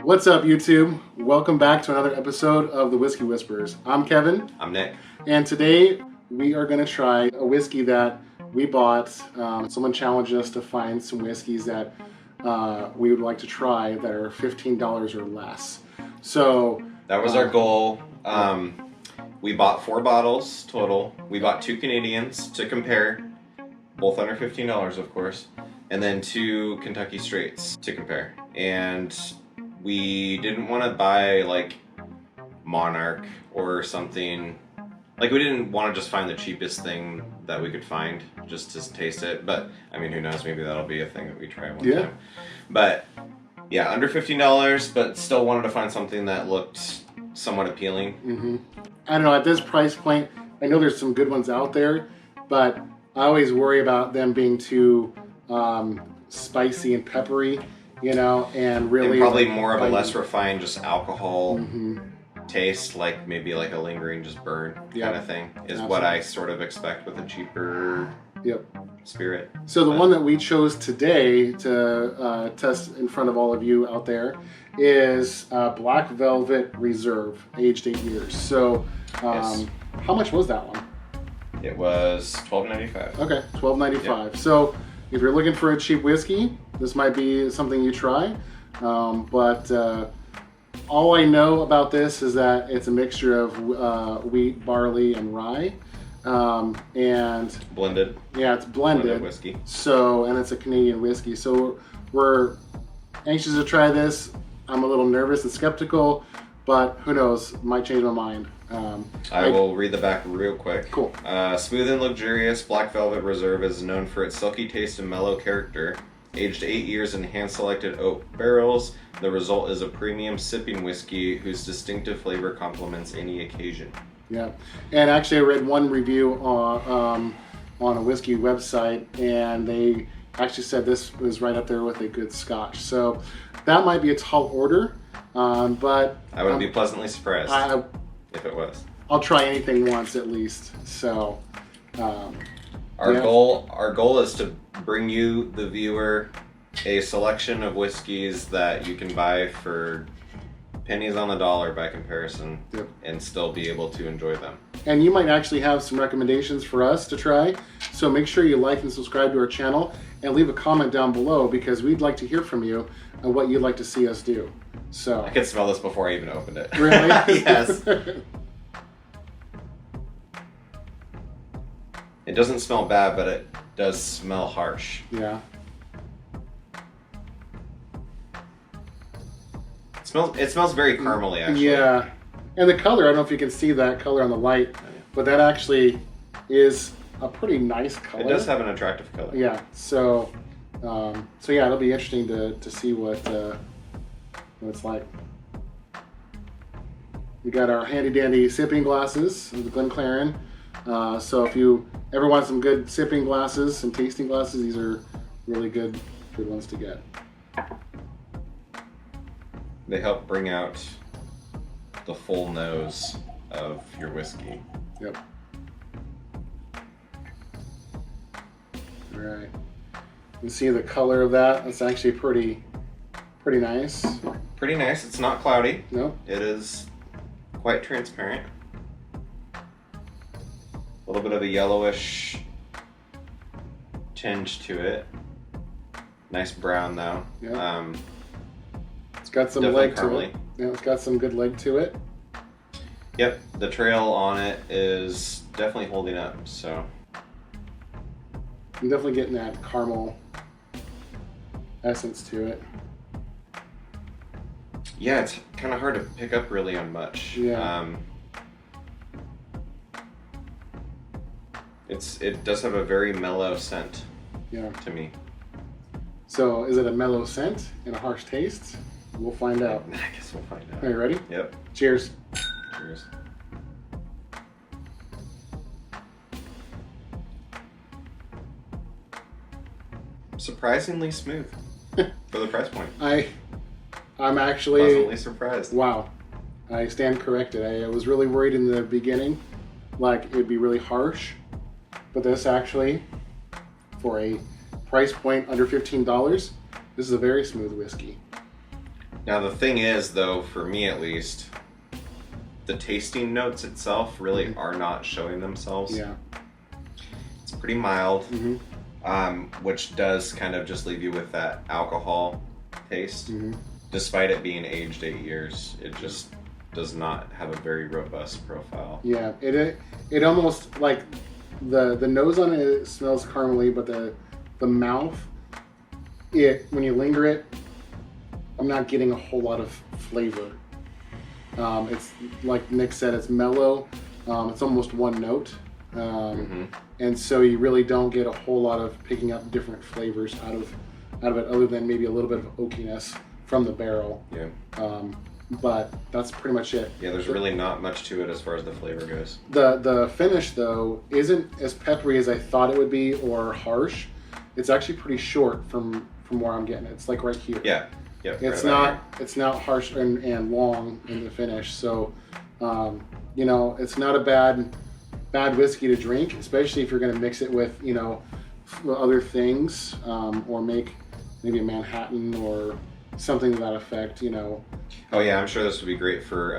What's up, YouTube? Welcome back to another episode of the Whiskey Whisperers. I'm Kevin. I'm Nick. And today we are going to try a whiskey that we bought. Someone challenged us to find some whiskeys that we would like to try that are $15 or less. So that was our goal. We bought 4 bottles total. We bought 2 Canadians to compare, both under $15, of course, and then 2 Kentucky Straights to compare. And we didn't want to buy like Monarch or something. Like, we didn't want to just find the cheapest thing that we could find just to taste it. But I mean, who knows? Maybe that'll be a thing that we try one time. But yeah, under $15, but still wanted to find something that looked somewhat appealing. Mm-hmm. I don't know, at this price point, I know there's some good ones out there, but I always worry about them being too spicy and peppery, you know, and really... And probably more of a less refined, just alcohol taste, like maybe like a lingering just burn kind of thing, is what I sort of expect with a cheaper spirit. So the one that we chose today to test in front of all of you out there is Black Velvet Reserve, aged 8 years. So how much was that one? It was $12.95. Okay, $12.95. Yep. So if you're looking for a cheap whiskey, this might be something you try. But all I know about this is that it's a mixture of wheat, barley, and rye. And blended. Yeah, it's blended whiskey. So, and it's a Canadian whiskey. So we're anxious to try this. I'm a little nervous and skeptical, but who knows? Might change my mind. I will read the back real quick. Cool. Smooth and luxurious, Black Velvet Reserve is known for its silky taste and mellow character. Aged 8 years in hand-selected oak barrels, the result is a premium sipping whiskey whose distinctive flavor complements any occasion. Yeah, and actually I read one review on a whiskey website, and they actually said this was right up there with a good Scotch. So that might be a tall order, but I would be pleasantly surprised if it was. I'll try anything once at least. So our goal is to bring you, the viewer, a selection of whiskeys that you can buy for pennies on the dollar by comparison, and still be able to enjoy them. And you might actually have some recommendations for us to try, so make sure you like and subscribe to our channel and leave a comment down below, because we'd like to hear from you on what you'd like to see us do. So I could smell this before I even opened it. Really? Yes. It doesn't smell bad, but it does smell harsh. Yeah. It smells very caramely, actually. Yeah. And the color, I don't know if you can see that color on the light, but that actually is a pretty nice color. It does have an attractive color. Yeah. So yeah, it'll be interesting to see what it's like. We got our handy dandy sipping glasses of the Glencairn. So if you ever want some good sipping glasses, some tasting glasses, these are really good ones to get. They help bring out the full nose of your whiskey. Yep. All right. You can see the color of that. It's actually pretty nice. Pretty nice. It's not cloudy. No. It is quite transparent. A little bit of a yellowish tinge to it. Nice brown though. Yeah. It's got some leg to it. Yeah, it's got some good leg to it. Yep, the trail on it is definitely holding up, so. I'm definitely getting that caramel essence to it. Yeah, it's kind of hard to pick up really on much. Yeah. It does have a very mellow scent. Yeah. To me. So is it a mellow scent and a harsh taste? We'll find out. I guess we'll find out. Are you ready? Yep. Cheers. Cheers. Surprisingly smooth for the price point. I'm actually pleasantly surprised. Wow. I stand corrected. I was really worried in the beginning, like it'd be really harsh, but this actually, for a price point under $15, this is a very smooth whiskey. Now the thing is, though, for me at least, the tasting notes itself really are not showing themselves. Yeah. It's pretty mild, Mm-hmm. which does kind of just leave you with that alcohol taste. Mm-hmm. Despite it being aged 8 years, it just does not have a very robust profile. Yeah. It almost like the nose on it smells caramely, but the mouth, when you linger it, I'm not getting a whole lot of flavor. It's like Nick said, it's mellow. It's almost one note. And so you really don't get a whole lot of picking up different flavors out of it, other than maybe a little bit of oakiness from the barrel. Yeah. But that's pretty much it. Yeah, there's really not much to it as far as the flavor goes. The finish, though, isn't as peppery as I thought it would be, or harsh. It's actually pretty short from where I'm getting it. It's like right here. Yeah. Yep, It's right not harsh and long in the finish. So, it's not a bad whiskey to drink, especially if you're going to mix it with other things, or make maybe a Manhattan or something to that effect. Oh yeah, I'm sure this would be great for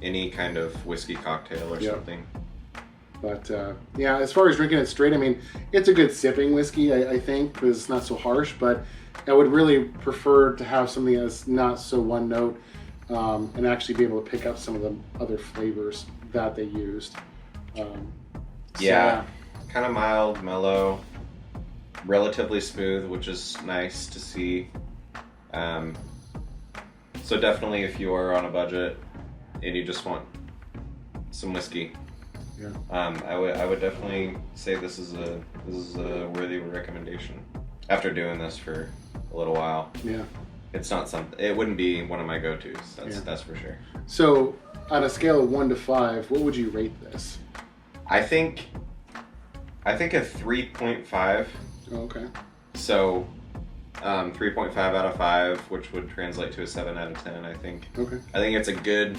any kind of whiskey cocktail or something. But as far as drinking it straight, I mean, it's a good sipping whiskey, I think, because it's not so harsh. But I would really prefer to have something that's not so one note, and actually be able to pick up some of the other flavors that they used. Kind of mild, mellow, relatively smooth, which is nice to see. So definitely, if you are on a budget and you just want some whiskey, I would definitely say this is a worthy recommendation. After doing this for a little while, it's not something. It wouldn't be one of my go-tos. That's for sure. So, on a scale of 1 to 5, what would you rate this? I think a 3.5. Oh, okay. So, 3.5 out of 5, which would translate to a 7 out of 10. I think. Okay. I think it's a good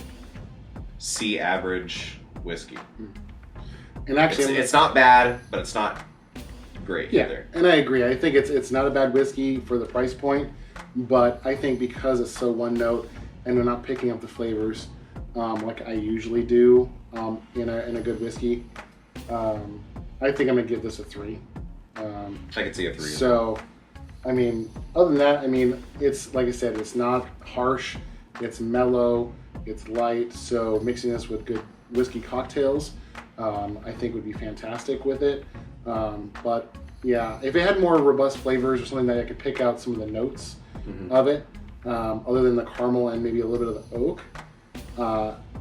C average whiskey. And actually, it's not bad, but it's not great either. And I agree. I think it's not a bad whiskey for the price point, but I think because it's so one note and they're not picking up the flavors like I usually do in a good whiskey, I think I'm gonna give this a 3. I could see a 3. So, I mean, other than that, I mean, it's like I said, it's not harsh, it's mellow, it's light. So mixing this with good whiskey cocktails, I think would be fantastic with it. But yeah, if it had more robust flavors or something that I could pick out some of the notes of it, other than the caramel and maybe a little bit of the oak,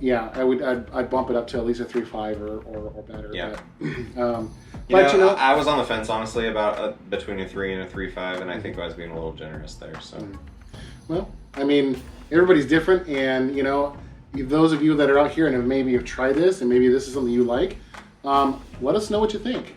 I'd bump it up to at least a 3.5 or better. Yeah. But, I was on the fence honestly about between a 3 and a 3.5, and I think I was being a little generous there. So, well, I mean, everybody's different, and those of you that are out here and have tried this and maybe this is something you like, let us know what you think.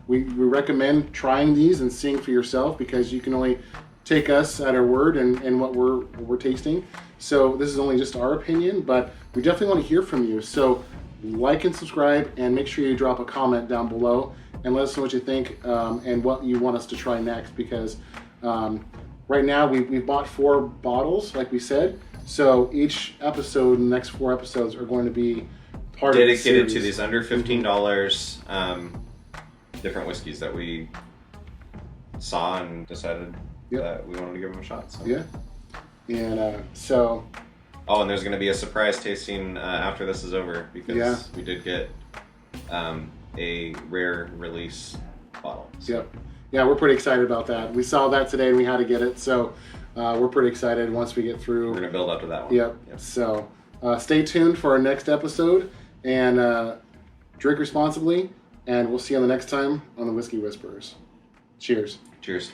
We recommend trying these and seeing for yourself, because you can only take us at our word and what we're tasting. So this is only just our opinion, but we definitely want to hear from you. So like and subscribe, and make sure you drop a comment down below and let us know what you think, and what you want us to try next, because right now we've bought 4 bottles, like we said. So each episode, the next 4 episodes, are going to be part dedicated of the to these under $15 different whiskeys that we saw and decided that we wanted to give them a shot. So. Yeah. And so... Oh, and there's going to be a surprise tasting after this is over, because we did get a rare release bottle. So. Yep. Yeah, we're pretty excited about that. We saw that today and we had to get it, so we're pretty excited once we get through. We're going to build up to that one. Yep. So stay tuned for our next episode, and drink responsibly, and we'll see you on the next time on the Whiskey Whisperers. Cheers. Cheers.